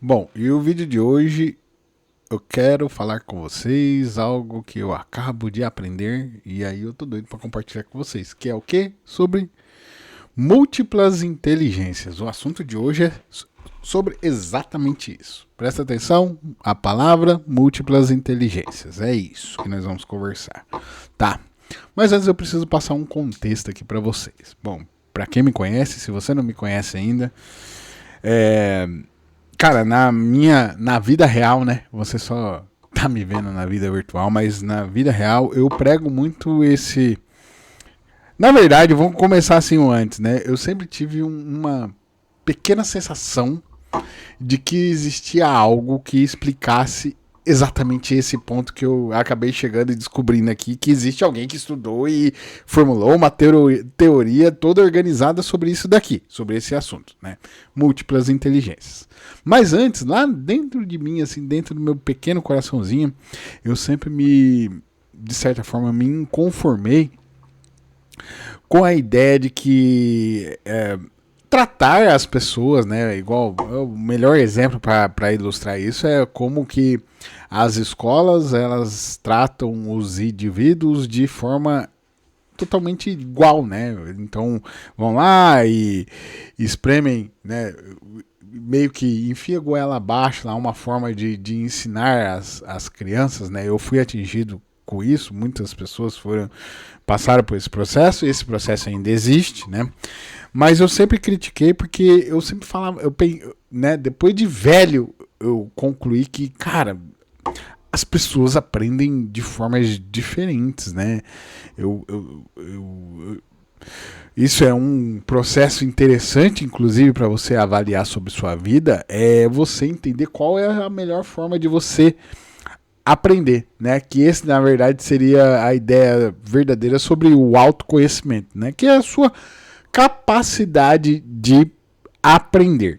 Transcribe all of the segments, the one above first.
Bom, e o vídeo de hoje eu quero falar com vocês algo que eu acabo de aprender e aí eu tô doido para compartilhar com vocês, que é o quê? Sobre múltiplas inteligências. O assunto de hoje é sobre exatamente isso. Presta atenção, a palavra múltiplas inteligências. É isso que nós vamos conversar. Tá. Mas antes eu preciso passar um contexto aqui para vocês. Bom, para quem me conhece, se você não me conhece ainda, cara, na vida real, né? Você só tá me vendo na vida virtual, mas na vida real eu prego muito esse. Na verdade, vamos começar assim antes, né? Eu sempre tive uma pequena sensação de que existia algo que explicasse exatamente esse ponto que eu acabei chegando e descobrindo aqui, que existe alguém que estudou e formulou uma teoria toda organizada sobre isso daqui, sobre esse assunto, né? Múltiplas inteligências. Mas antes, lá dentro de mim, assim, dentro do meu pequeno coraçãozinho, eu sempre de certa forma, me inconformei com a ideia de que tratar as pessoas, né, igual o melhor exemplo para ilustrar isso é como que as escolas elas tratam os indivíduos de forma totalmente igual, né? Então vão lá e espremem, né? Meio que enfia a goela abaixo lá uma forma de ensinar as crianças, né? Eu fui atingido com isso, muitas pessoas passaram por esse processo, e esse processo ainda existe, né? Mas eu sempre critiquei porque eu sempre falava, né, depois de velho, eu concluí que, cara, as pessoas aprendem de formas diferentes, né? Isso é um processo interessante, inclusive, para você avaliar sobre sua vida, é você entender qual é a melhor forma de você aprender, né? Que esse, na verdade, seria a ideia verdadeira sobre o autoconhecimento, né? Que é a sua capacidade de aprender,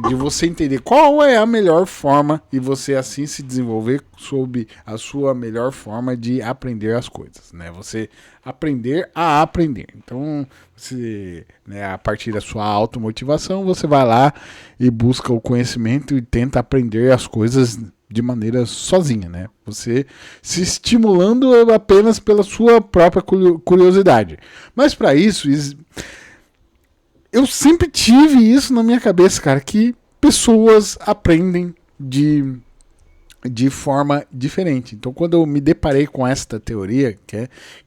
de você entender qual é a melhor forma e você assim se desenvolver sob a sua melhor forma de aprender as coisas, né? Você aprender a aprender. Então, você, né, a partir da sua automotivação, você vai lá e busca o conhecimento e tenta aprender as coisas de maneira sozinha, né? Você se estimulando apenas pela sua própria curiosidade. Mas para isso, eu sempre tive isso na minha cabeça, cara, que pessoas aprendem de forma diferente. Então, quando eu me deparei com esta teoria,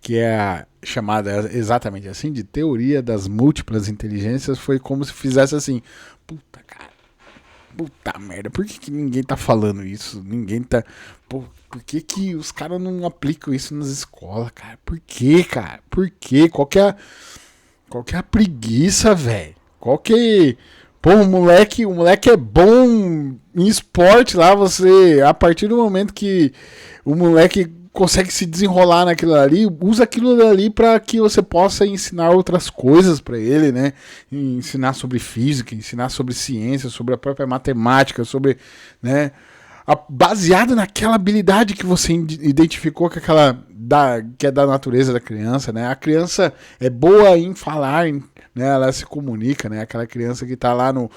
que é a chamada exatamente assim, de teoria das múltiplas inteligências, foi como se fizesse assim, puta merda, por que ninguém tá falando isso? Ninguém tá... Pô, por que os caras não aplicam isso nas escolas, cara? Por que, cara? Por que? Qual que é a preguiça, velho? Pô, o moleque é bom em esporte lá, você... A partir do momento que o moleque consegue se desenrolar naquilo ali, usa aquilo ali para que você possa ensinar outras coisas para ele, né? Ensinar sobre física, ensinar sobre ciência, sobre a própria matemática, sobre, né? Baseado naquela habilidade que você identificou que que é da natureza da criança, né? A criança é boa em falar, né? Ela se comunica, né? Aquela criança que está lá no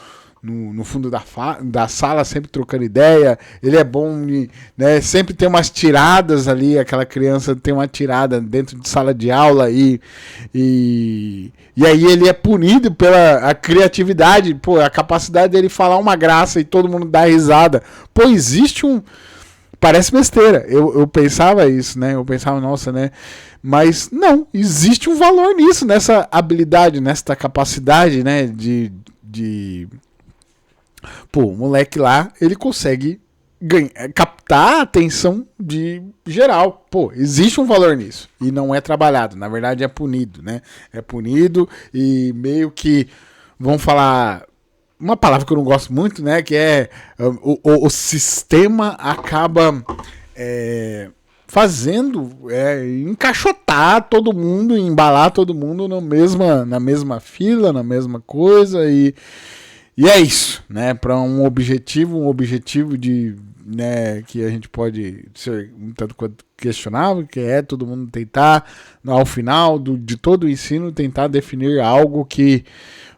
fundo da sala, sempre trocando ideia, ele é bom, né? Sempre tem umas tiradas ali, aquela criança tem uma tirada dentro de sala de aula e aí ele é punido pela a criatividade, pô, a capacidade dele falar uma graça e todo mundo dá risada. Pô, existe parece besteira, eu pensava isso, né? Eu pensava, nossa, né? Mas não, existe um valor nisso, nessa habilidade, nessa capacidade, né? Pô, o moleque lá, ele consegue captar a atenção de geral. Pô, existe um valor nisso. E não é trabalhado, na verdade é punido, né? É punido e meio que, vamos falar, uma palavra que eu não gosto muito, né? Que é o sistema acaba fazendo encaixotar todo mundo, embalar todo mundo na mesma fila, na mesma coisa e é isso, né? Para um objetivo né, que a gente pode ser um tanto quanto questionável, que é todo mundo tentar, ao final de todo o ensino, tentar definir algo que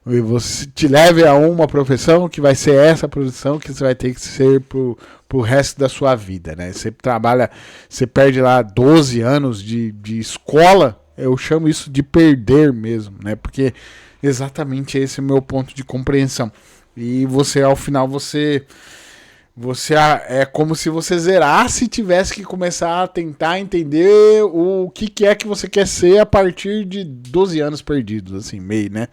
você te leve a uma profissão, que vai ser essa profissão que você vai ter que ser pro resto da sua vida, né? Você trabalha, você perde lá 12 anos de escola, eu chamo isso de perder mesmo, né? Porque exatamente esse é o meu ponto de compreensão. E você, ao final, você é como se você zerasse e tivesse que começar a tentar entender o que é que você quer ser a partir de 12 anos perdidos, assim, meio, né?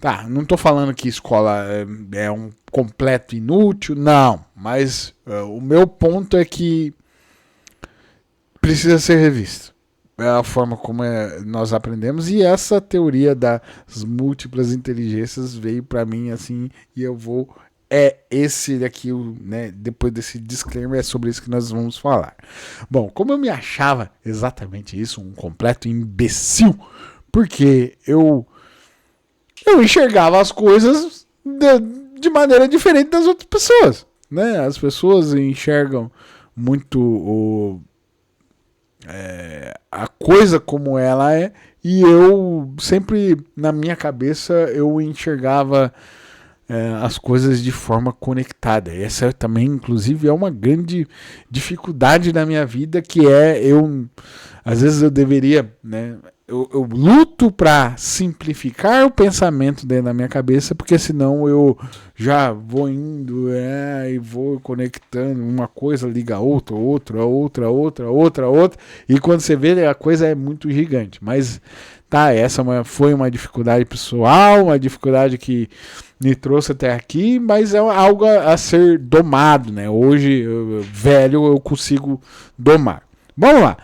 Tá, não tô falando que escola é um completo inútil, não. Mas o meu ponto é que precisa ser revisto. É a forma como nós aprendemos. E essa teoria das múltiplas inteligências veio para mim assim. E eu vou... esse daqui, né? Depois desse disclaimer, é sobre isso que nós vamos falar. Bom, como eu me achava exatamente isso, um completo imbecil, porque eu enxergava as coisas de maneira diferente das outras pessoas, né? As pessoas enxergam muito a coisa como ela é, e eu sempre, na minha cabeça, eu enxergava as coisas de forma conectada. Essa também, inclusive, é uma grande dificuldade da minha vida, que às vezes eu deveria, né? Eu luto para simplificar o pensamento dentro da minha cabeça, porque senão eu já vou indo e vou conectando, uma coisa liga a outra, e quando você vê, a coisa é muito gigante. Mas tá, essa foi uma dificuldade pessoal, uma dificuldade que me trouxe até aqui, mas é algo a ser domado, né? Hoje, velho, eu consigo domar. Vamos lá.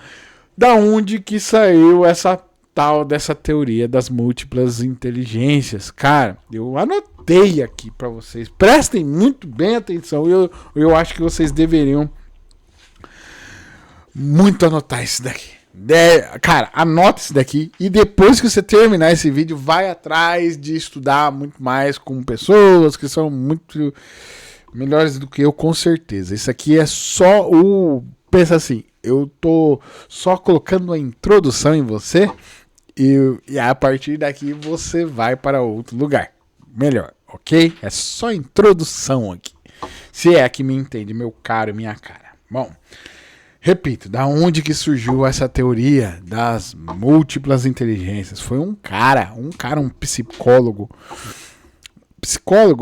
Da onde que saiu essa tal dessa teoria das múltiplas inteligências? Cara, eu anotei aqui para vocês. Prestem muito bem atenção. Eu acho que vocês deveriam muito anotar isso daqui. Cara, anota isso daqui e depois que você terminar esse vídeo, vai atrás de estudar muito mais com pessoas que são muito melhores do que eu, com certeza. Isso aqui é só pensa assim, eu tô só colocando a introdução em você e a partir daqui você vai para outro lugar. Melhor, ok? É só introdução aqui. Se é que me entende, meu caro, minha cara. Bom, repito, da onde que surgiu essa teoria das múltiplas inteligências? Foi um psicólogo,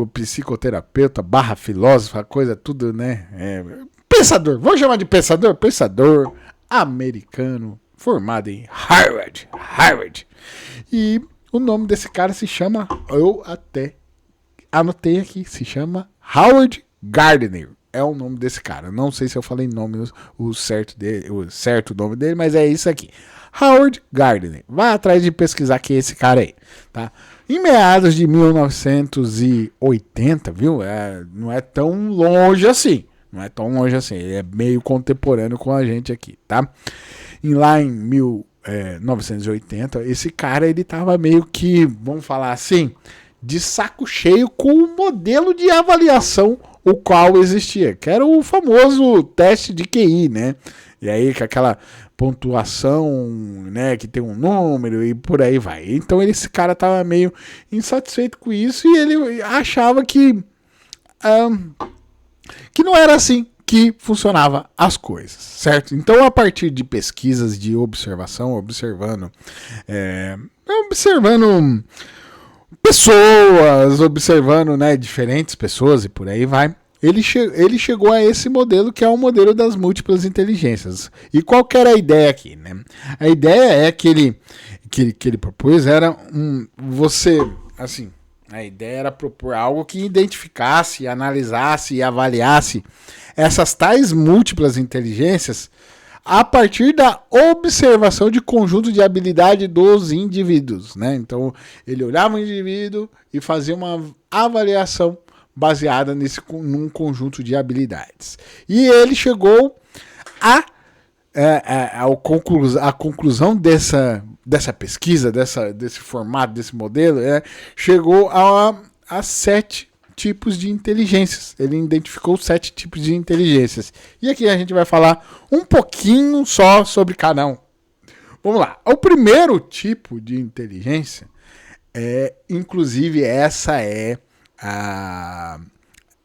psicoterapeuta, /filósofo, coisa tudo, né? Pensador, vamos chamar de pensador americano, formado em Harvard. E o nome desse cara se chama, eu até anotei aqui, se chama Howard Gardner. É o nome desse cara. Não sei se eu falei o certo nome dele, mas é isso aqui. Howard Gardner. Vai atrás de pesquisar quem é esse cara aí, tá? Em meados de 1980, viu? Não é tão longe assim. Ele é meio contemporâneo com a gente aqui, tá? Lá em 1980, esse cara, ele tava meio que, vamos falar assim, de saco cheio com o modelo de avaliação o qual existia, que era o famoso teste de QI, né? E aí com aquela pontuação, né, que tem um número e por aí vai. Então esse cara tava meio insatisfeito com isso e ele achava que não era assim que funcionava as coisas, certo? Então, a partir de pesquisas de observação, observando pessoas, observando, né, diferentes pessoas e por aí vai, ele chegou a esse modelo que é o modelo das múltiplas inteligências. E qual que era a ideia aqui, né? A ideia é que ele propôs era a ideia era propor algo que identificasse, analisasse e avaliasse essas tais múltiplas inteligências a partir da observação de conjunto de habilidade dos indivíduos, né? Então, ele olhava o indivíduo e fazia uma avaliação baseada num conjunto de habilidades. E ele chegou à conclusão dessa pesquisa, desse formato, desse modelo, chegou a 7 tipos de inteligências. Ele identificou 7 tipos de inteligências. E aqui a gente vai falar um pouquinho só sobre cada um. Vamos lá. O primeiro tipo de inteligência inclusive, essa é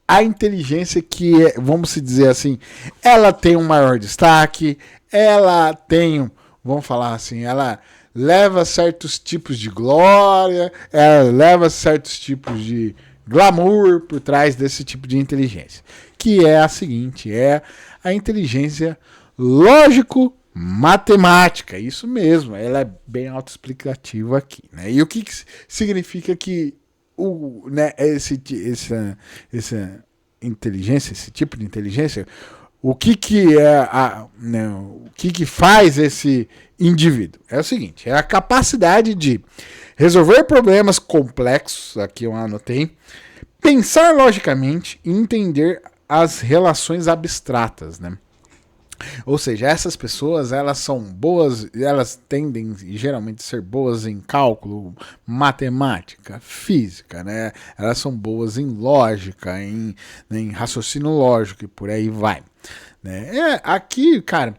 a inteligência que, vamos dizer assim, ela tem um maior destaque, ela tem, vamos falar assim, ela leva certos tipos de glória, ela leva certos tipos de glamour por trás desse tipo de inteligência, que é a seguinte, é a inteligência lógico-matemática, isso mesmo, ela é bem autoexplicativa aqui, né? E o que significa que essa inteligência, esse tipo de inteligência, o que faz esse indivíduo? É o seguinte, é a capacidade de resolver problemas complexos, aqui eu anotei, pensar logicamente e entender as relações abstratas, né? Ou seja, essas pessoas, elas são boas, elas tendem geralmente a ser boas em cálculo, matemática, física, né? Elas são boas em lógica, em raciocínio lógico e por aí vai. Né? Aqui, cara,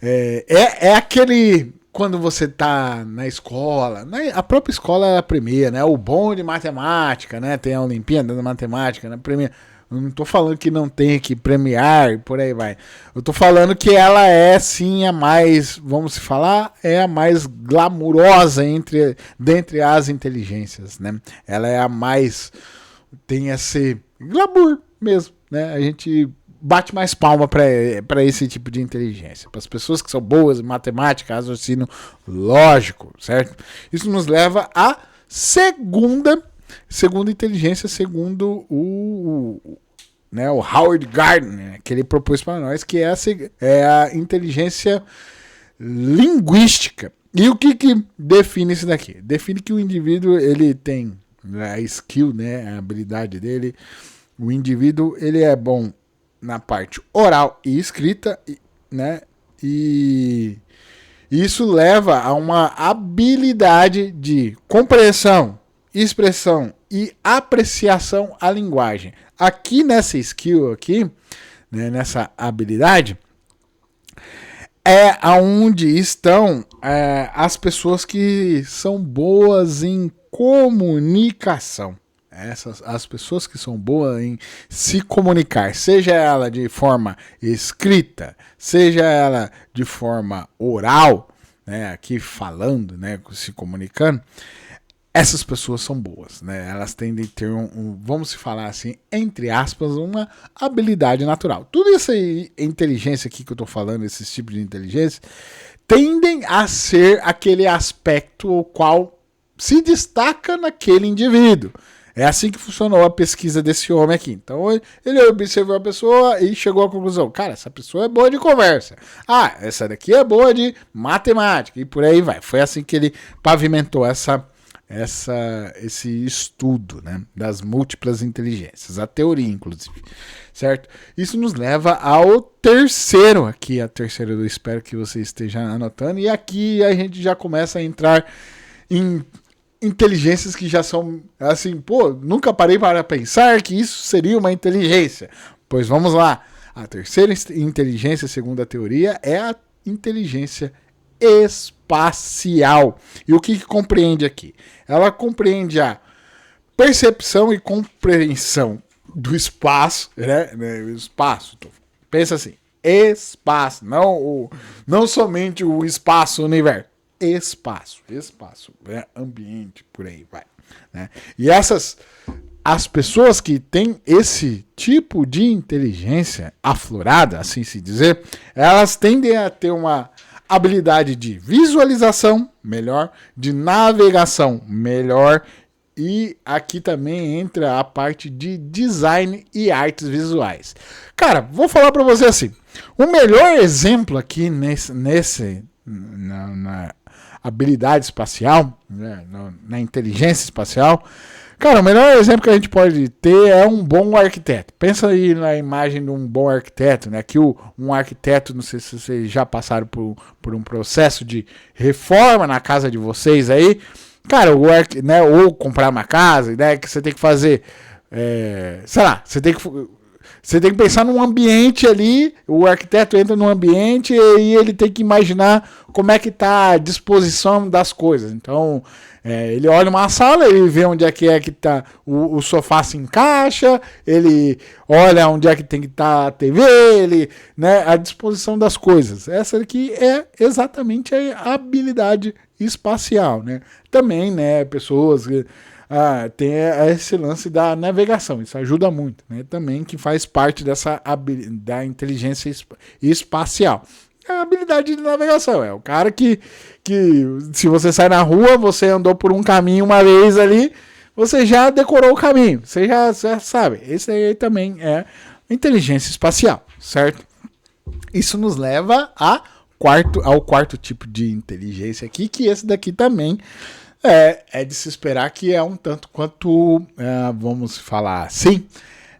é aquele... Quando você tá na escola, a própria escola premia, né? O bom de matemática, né? Tem a Olimpíada da Matemática, né? Premia. Eu não tô falando que não tem que premiar e por aí vai. Eu tô falando que ela é sim a mais, vamos falar, é a mais glamurosa dentre as inteligências, né? Ela é a mais, tem esse glamour mesmo, né? A gente bate mais palma para esse tipo de inteligência. Para as pessoas que são boas em matemática, raciocínio lógico, certo? Isso nos leva à segunda inteligência, segundo o Howard Gardner, que ele propôs para nós, que é a inteligência linguística. E o que define isso daqui? Define que o indivíduo ele tem a skill, né, a habilidade dele. O indivíduo ele é bom na parte oral e escrita, né? E isso leva a uma habilidade de compreensão, expressão e apreciação à linguagem. Aqui nessa skill aqui, né, nessa habilidade, é aonde estão as pessoas que são boas em comunicação. As pessoas que são boas em se comunicar, seja ela de forma escrita, seja ela de forma oral, né, aqui falando, né, se comunicando, essas pessoas são boas, né? Elas tendem a ter vamos falar assim, entre aspas, uma habilidade natural. Tudo essa inteligência aqui que eu tô falando, esses tipos de inteligência, tendem a ser aquele aspecto o qual se destaca naquele indivíduo. É assim que funcionou a pesquisa desse homem aqui. Então ele observou a pessoa e chegou à conclusão, cara, essa pessoa é boa de conversa. Ah, essa daqui é boa de matemática e por aí vai. Foi assim que ele pavimentou esse estudo, né, das múltiplas inteligências, a teoria inclusive, certo? Isso nos leva ao terceiro aqui, a terceira eu espero que você esteja anotando, e aqui a gente já começa a entrar em inteligências que já são assim, pô, nunca parei para pensar que isso seria uma inteligência. Pois vamos lá, a terceira inteligência, segundo a teoria, é a inteligência espacial. E o que compreende aqui? Ela compreende a percepção e compreensão do espaço, né? O espaço. Pensa assim, espaço, não somente o espaço, o universo. Espaço, né? Ambiente, por aí vai. Né? E as pessoas que têm esse tipo de inteligência aflorada, assim se dizer, elas tendem a ter uma habilidade de visualização melhor, de navegação melhor, e aqui também entra a parte de design e artes visuais. Cara, vou falar para você assim, o melhor exemplo aqui na habilidade espacial, né, na inteligência espacial, cara, o melhor exemplo que a gente pode ter é um bom arquiteto. Pensa aí na imagem de um bom arquiteto, né? Que um arquiteto, não sei se vocês já passaram por um processo de reforma na casa de vocês aí. Cara, né, ou comprar uma casa, né, que você tem que fazer sei lá, você tem que pensar num ambiente ali, o arquiteto entra num ambiente e ele tem que imaginar como é que está a disposição das coisas. Então, ele olha uma sala, ele vê onde é que tá o sofá se encaixa, ele olha onde é que tem que estar a TV, né, a disposição das coisas. Essa aqui é exatamente a habilidade espacial, né? Também, né, pessoas tem esse lance da navegação, isso ajuda muito, né? Também que faz parte da inteligência espacial. É a habilidade de navegação, é o cara que se você sai na rua, você andou por um caminho uma vez ali, você já decorou o caminho, você já sabe. Esse aí também é inteligência espacial, certo? Isso nos leva ao quarto tipo de inteligência aqui, que esse daqui também é de se esperar que é um tanto quanto, vamos falar assim,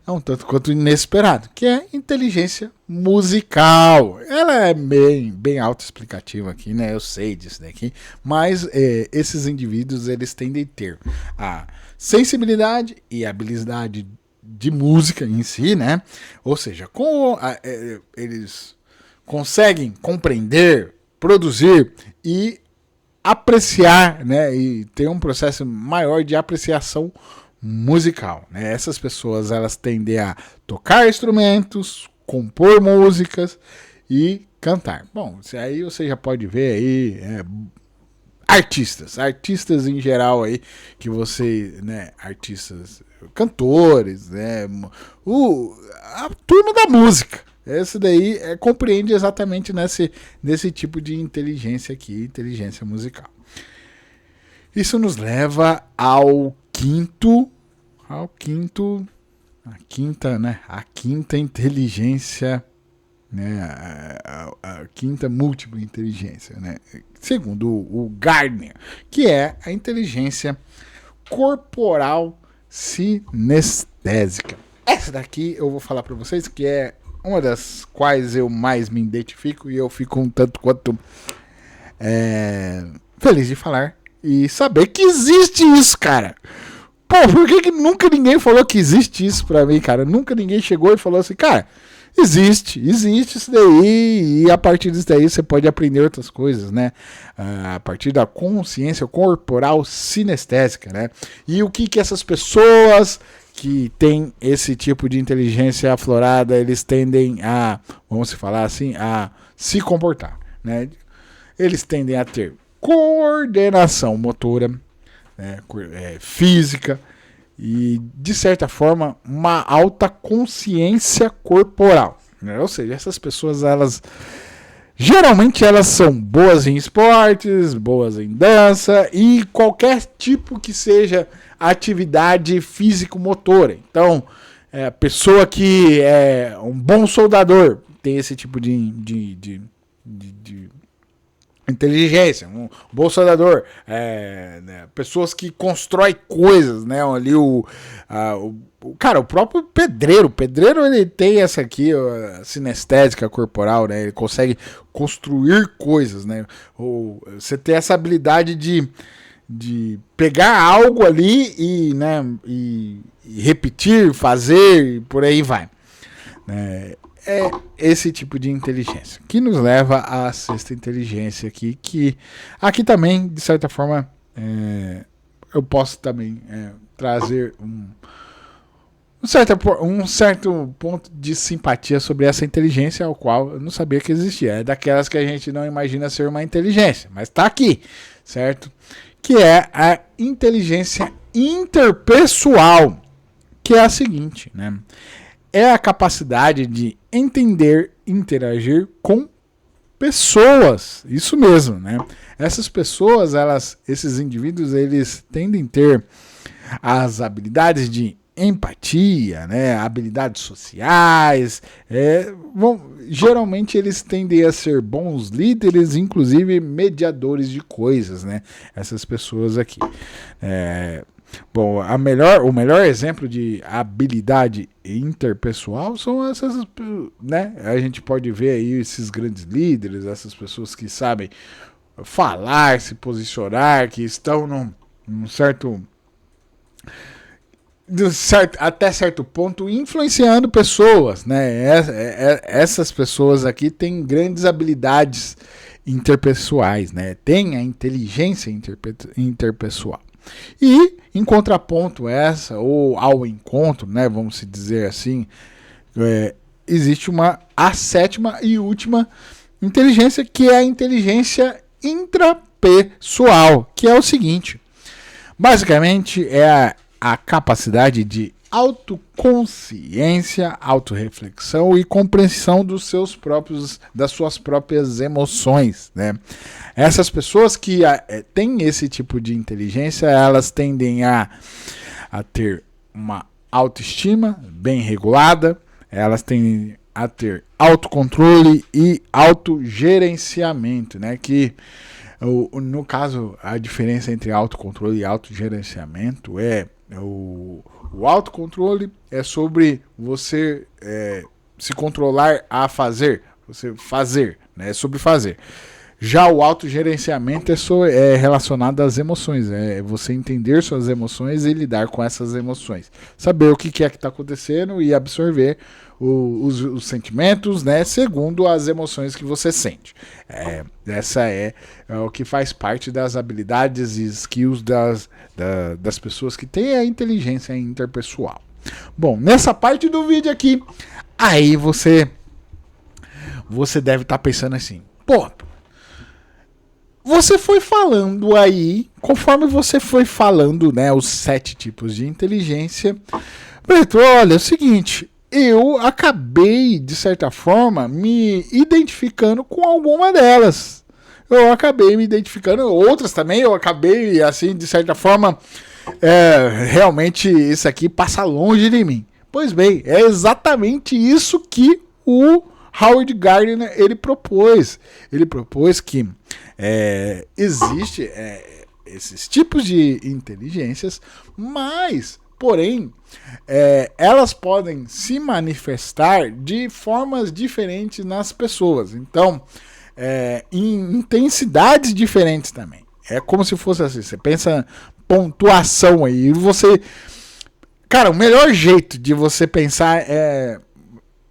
é um tanto quanto inesperado, que é inteligência musical. Ela é bem autoexplicativa aqui, né? Eu sei disso daqui, mas esses indivíduos, eles tendem a ter a sensibilidade e a habilidade de música em si, né? Ou seja, eles conseguem compreender, produzir e apreciar, né, e ter um processo maior de apreciação musical, né? Essas pessoas, elas tendem a tocar instrumentos, compor músicas e cantar. Bom, aí você já pode ver aí artistas em geral aí que você, né, artistas, cantores, né, a turma da música. Esse daí compreende exatamente nesse tipo de inteligência aqui, inteligência musical. Isso nos leva a quinta inteligência, né, a quinta múltipla inteligência, né, segundo o Gardner, que é a inteligência corporal sinestésica. Essa daqui eu vou falar para vocês que é uma das quais eu mais me identifico e eu fico um tanto quanto feliz de falar e saber que existe isso, cara. Pô, por que nunca ninguém falou que existe isso pra mim, cara? Nunca ninguém chegou e falou assim, cara, existe isso daí, e a partir disso daí você pode aprender outras coisas, né? A partir da consciência corporal sinestésica, né? E o que essas pessoas que têm esse tipo de inteligência aflorada, eles tendem a, vamos falar assim, a se comportar, né? Eles tendem a ter coordenação motora, né, física e, de certa forma, uma alta consciência corporal, né? Ou seja, essas pessoas, geralmente elas são boas em esportes, boas em dança e qualquer tipo que seja atividade físico-motora. Então, a pessoa que é um bom soldador tem esse tipo de inteligência, um bom soldador, né, pessoas que constroem coisas, né? Ali cara, o próprio pedreiro ele tem essa aqui, a sinestésica corporal, né? Ele consegue construir coisas, né? Você tem essa habilidade de pegar algo ali e repetir, fazer, e por aí vai. É esse tipo de inteligência que nos leva à sexta inteligência aqui, que aqui também, de certa forma, eu posso também trazer um certo ponto de simpatia sobre essa inteligência, ao qual eu não sabia que existia. É daquelas que a gente não imagina ser uma inteligência, mas está aqui, certo? Que é a inteligência interpessoal, que é a seguinte, né? É a capacidade de entender, interagir com pessoas. Isso mesmo, né? Essas pessoas, esses indivíduos, eles tendem a ter as habilidades de empatia, né? Habilidades sociais. Geralmente eles tendem a ser bons líderes, inclusive mediadores de coisas, né? Essas pessoas aqui. Bom, o melhor exemplo de habilidade interpessoal são essas, né? A gente pode ver aí esses grandes líderes, essas pessoas que sabem falar, se posicionar, que estão num certo até certo ponto, influenciando pessoas, né? Essas pessoas aqui têm grandes habilidades interpessoais, né? Tem a inteligência interpessoal. E, em contraponto a essa, ou ao encontro, né? Vamos se dizer assim, existe a sétima e última inteligência, que é a inteligência intrapessoal, que é o seguinte: basicamente é a capacidade de autoconsciência, autorreflexão e compreensão das suas próprias emoções, né? Essas pessoas que têm esse tipo de inteligência, elas tendem a ter uma autoestima bem regulada, elas tendem a ter autocontrole e autogerenciamento, né? Que no caso, a diferença entre autocontrole e autogerenciamento é o autocontrole é sobre você se controlar a fazer, você fazer, né? É sobre fazer. Já o autogerenciamento é relacionado às emoções, é você entender suas emoções e lidar com essas emoções. Saber o que é que está acontecendo e absorver os sentimentos, né, segundo as emoções que você sente. Essa é o que faz parte das habilidades e skills das pessoas que têm a inteligência interpessoal. Bom, nessa parte do vídeo aqui, aí você deve estar pensando assim, pô, você foi falando aí, conforme você foi falando, né, os 7 tipos de inteligência, Preto, olha, é o seguinte, eu acabei, de certa forma, me identificando com alguma delas. Eu acabei me identificando, outras também, eu acabei, assim, de certa forma, realmente isso aqui passa longe de mim. Pois bem, é exatamente isso que o Howard Gardner ele propôs. Ele propôs que existe esses tipos de inteligências, mas, porém, elas podem se manifestar de formas diferentes nas pessoas. Então, em intensidades diferentes também. É como se fosse assim, você pensa pontuação aí, e você... Cara, o melhor jeito de você pensar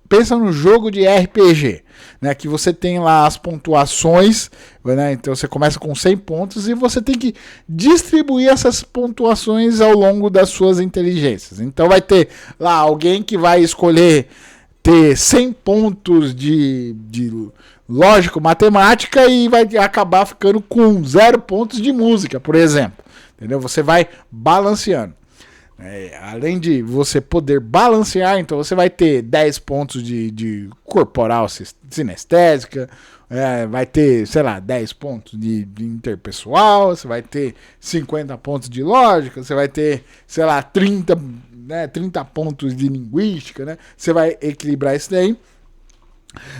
pensa no jogo de RPG, né, que você tem lá as pontuações, né, então você começa com 100 pontos e você tem que distribuir essas pontuações ao longo das suas inteligências. Então vai ter lá alguém que vai escolher ter 100 pontos de lógico, matemática e vai acabar ficando com 0 pontos de música, por exemplo. Entendeu? Você vai balanceando. Além de você poder balancear, então você vai ter 10 pontos de corporal sinestésica, vai ter, sei lá, 10 pontos de interpessoal, você vai ter 50 pontos de lógica, você vai ter, sei lá, 30 pontos de linguística, né? Você vai equilibrar isso daí.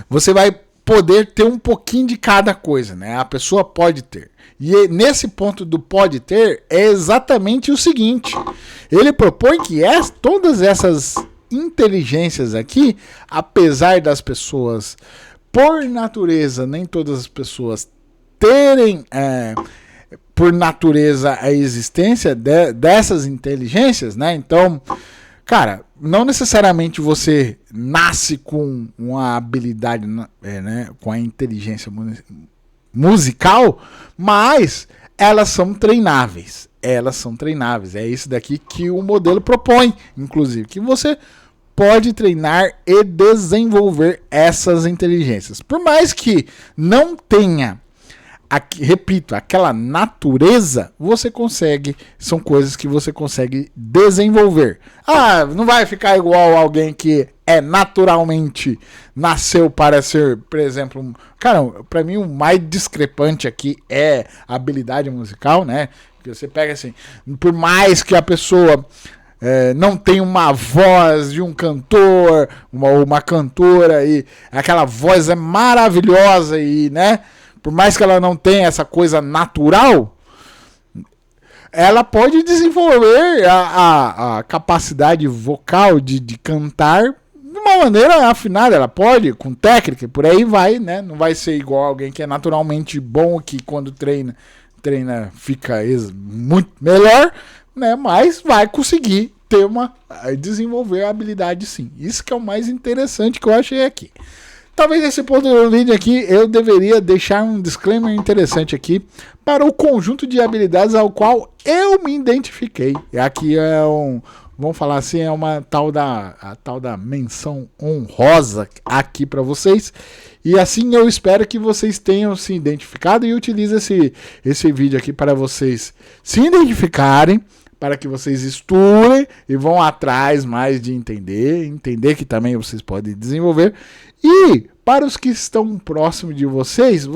Você vai poder ter um pouquinho de cada coisa, né? A pessoa pode ter. E nesse ponto do pode ter é exatamente o seguinte: ele propõe que todas essas inteligências aqui, apesar das pessoas, por natureza, nem todas as pessoas terem por natureza a existência dessas inteligências, né? Então, cara, não necessariamente você nasce com uma habilidade, né, com a inteligência musical, mas elas são treináveis. Elas são treináveis. É isso daqui que o modelo propõe, inclusive, que você pode treinar e desenvolver essas inteligências. Por mais que não tenha, repito, aquela natureza, você consegue, são coisas que você consegue desenvolver. Não vai ficar igual alguém que naturalmente nasceu para ser, por exemplo, cara, para mim o mais discrepante aqui é a habilidade musical, né? Que você pega assim, por mais que a pessoa não tenha uma voz de um cantor, uma cantora, e aquela voz é maravilhosa e, né? Por mais que ela não tenha essa coisa natural, ela pode desenvolver a capacidade vocal de cantar de uma maneira afinada. Ela pode, com técnica, por aí vai, né? Não vai ser igual alguém que é naturalmente bom, que quando treina fica muito melhor, né? Mas vai conseguir desenvolver a habilidade sim. Isso que é o mais interessante que eu achei aqui. Talvez nesse ponto do vídeo aqui eu deveria deixar um disclaimer interessante aqui para o conjunto de habilidades ao qual eu me identifiquei. Aqui vamos falar assim, é a tal da menção honrosa aqui para vocês. E assim eu espero que vocês tenham se identificado e utilize esse vídeo aqui para vocês se identificarem, para que vocês estudem e vão atrás mais de entender que também vocês podem desenvolver. E para os que estão próximos de vocês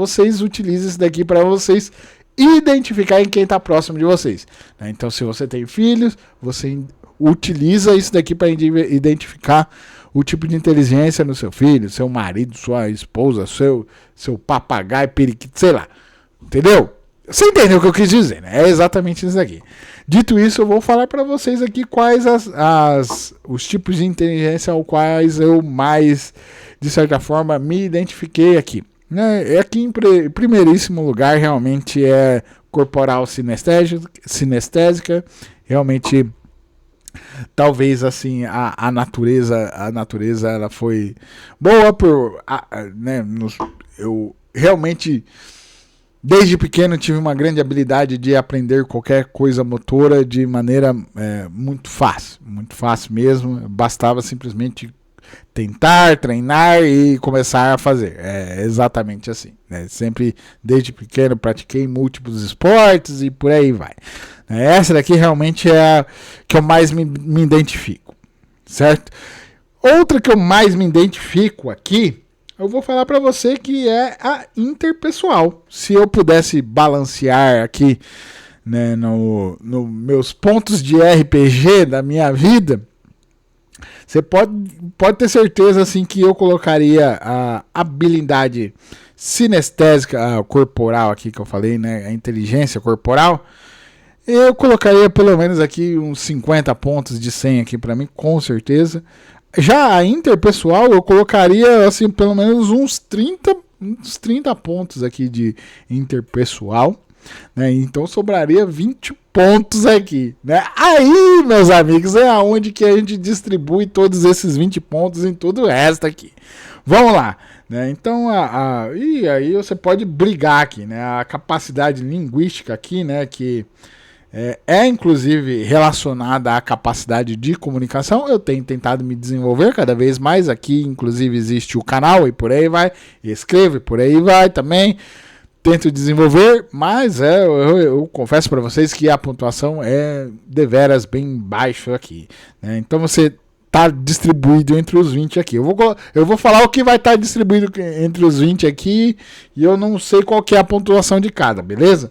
utilizem isso daqui para vocês identificarem quem está próximo de vocês. Então, se você tem filhos, você utiliza isso daqui para identificar o tipo de inteligência no seu filho, seu marido, sua esposa, seu papagaio, periquito, sei lá. Entendeu? Você entendeu o que eu quis dizer, né? É exatamente isso aqui. Dito isso, eu vou falar para vocês aqui quais os tipos de inteligência aos quais eu mais, de certa forma, me identifiquei aqui. Aqui em primeiríssimo lugar, realmente é corporal sinestésica. Realmente, talvez assim, a natureza ela foi boa eu realmente desde pequeno tive uma grande habilidade de aprender qualquer coisa motora de maneira muito fácil mesmo. Bastava simplesmente tentar, treinar e começar a fazer. É exatamente assim, né? Sempre desde pequeno pratiquei múltiplos esportes e por aí vai. Essa daqui realmente é a que eu mais me identifico, certo? Outra que eu mais me identifico aqui, eu vou falar para você que é a interpessoal. Se eu pudesse balancear aqui, né, no meus pontos de RPG da minha vida, você pode ter certeza assim que eu colocaria a habilidade sinestésica, corporal aqui que eu falei, né, a inteligência corporal. Eu colocaria pelo menos aqui uns 50 pontos de 100 aqui para mim, com certeza. Já a interpessoal eu colocaria assim pelo menos uns 30 pontos aqui de interpessoal, né? Então sobraria 20 pontos aqui, né? Aí, meus amigos, é aonde que a gente distribui todos esses 20 pontos em todo o resto aqui. Vamos lá, né? Então e aí você pode brigar aqui, né? A capacidade linguística aqui, né, que inclusive relacionada à capacidade de comunicação. Eu tenho tentado me desenvolver cada vez mais. Aqui, inclusive, existe o canal e por aí vai. Escrevo e por aí vai também. Tento desenvolver, mas eu confesso para vocês que a pontuação é deveras bem baixa aqui, né? Então você está distribuído entre os 20 aqui. Eu vou falar o que vai estar distribuído entre os 20 aqui e eu não sei qual que é a pontuação de cada, beleza?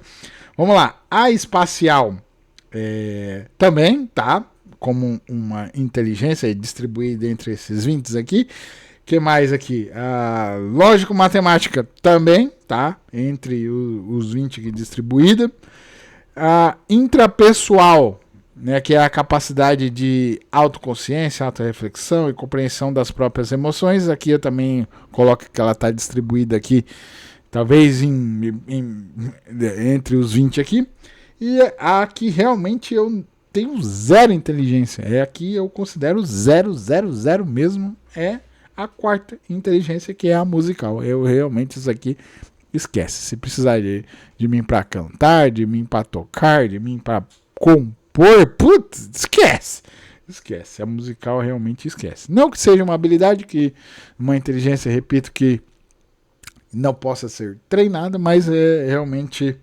Vamos lá, a espacial também tá como uma inteligência distribuída entre esses 20 aqui. O que mais aqui? A lógico-matemática também tá entre os 20 aqui distribuída. A intrapessoal, né, que é a capacidade de autoconsciência, autorreflexão e compreensão das próprias emoções. Aqui eu também coloco que ela está distribuída aqui talvez entre os 20 aqui. E aqui realmente eu tenho zero inteligência. Aqui eu considero 0, 0, 0 mesmo. É a quarta inteligência, que é a musical. Eu realmente isso aqui esquece. Se precisar de mim para cantar, de mim para tocar, de mim para compor, putz, esquece. A musical realmente esquece. Não que seja uma habilidade, que uma inteligência, repito, que não possa ser treinada, mas realmente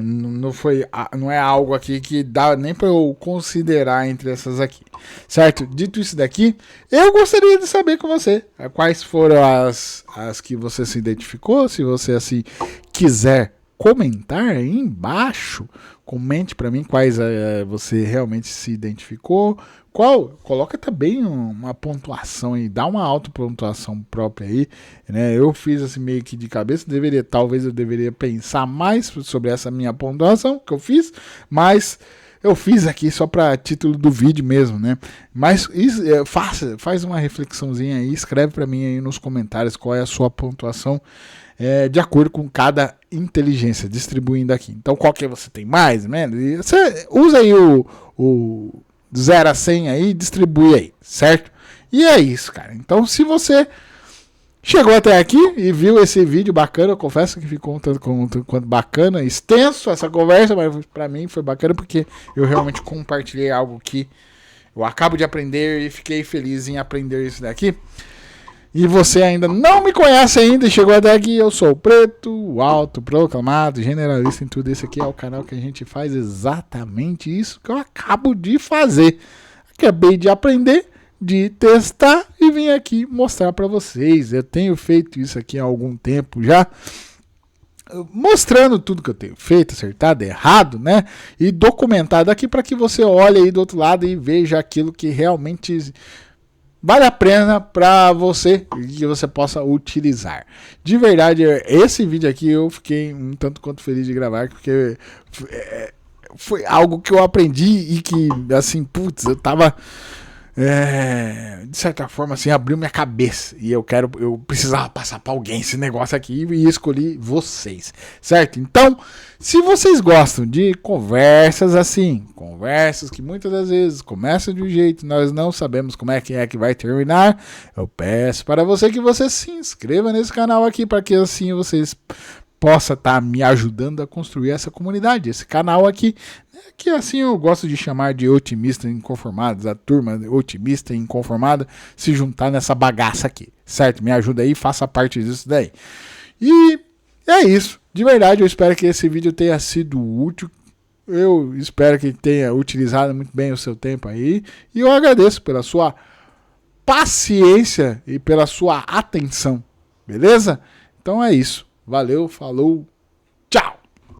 não é algo aqui que dá nem para eu considerar entre essas aqui, certo? Dito isso daqui, eu gostaria de saber com você quais foram as que você se identificou. Se você assim quiser comentar aí embaixo, comente para mim quais você realmente se identificou. Coloca também uma pontuação aí, dá uma autopontuação própria aí, né? Eu fiz assim meio que de cabeça, talvez eu deveria pensar mais sobre essa minha pontuação que eu fiz, mas eu fiz aqui só para título do vídeo mesmo, né? Mas faz uma reflexãozinha aí, escreve para mim aí nos comentários qual é a sua pontuação de acordo com cada inteligência, distribuindo aqui. Então, qual que você tem mais, né? Você usa aí do 0 a 100 aí, distribui aí, certo? E é isso, cara. Então, se você chegou até aqui e viu esse vídeo bacana, eu confesso que ficou um tanto quanto bacana, extenso essa conversa, mas pra mim foi bacana porque eu realmente compartilhei algo que eu acabo de aprender e fiquei feliz em aprender isso daqui. E você ainda não me conhece ainda e chegou até aqui, eu sou o Preto, o autoproclamado, generalista em tudo. Esse aqui é o canal que a gente faz exatamente isso que eu acabo de fazer. Acabei de aprender, de testar e vim aqui mostrar para vocês. Eu tenho feito isso aqui há algum tempo já, mostrando tudo que eu tenho feito, acertado, errado, né? E documentado aqui para que você olhe aí do outro lado e veja aquilo que realmente vale a pena para você e que você possa utilizar. De verdade, esse vídeo aqui eu fiquei um tanto quanto feliz de gravar, porque foi algo que eu aprendi e que, assim, putz, eu tava... de certa forma, assim, abriu minha cabeça e eu precisava passar para alguém esse negócio aqui e escolhi vocês, certo? Então, se vocês gostam de conversas assim, conversas que muitas das vezes começam de um jeito, nós não sabemos como é que vai terminar, eu peço para você que você se inscreva nesse canal aqui para que assim vocês possa estar me ajudando a construir essa comunidade, esse canal aqui, que assim eu gosto de chamar de otimista inconformados, a turma otimista e inconformada se juntar nessa bagaça aqui, certo? Me ajuda aí, faça parte disso daí. E é isso, de verdade eu espero que esse vídeo tenha sido útil, eu espero que tenha utilizado muito bem o seu tempo aí, e eu agradeço pela sua paciência e pela sua atenção, beleza? Então é isso. Valeu, falou, tchau!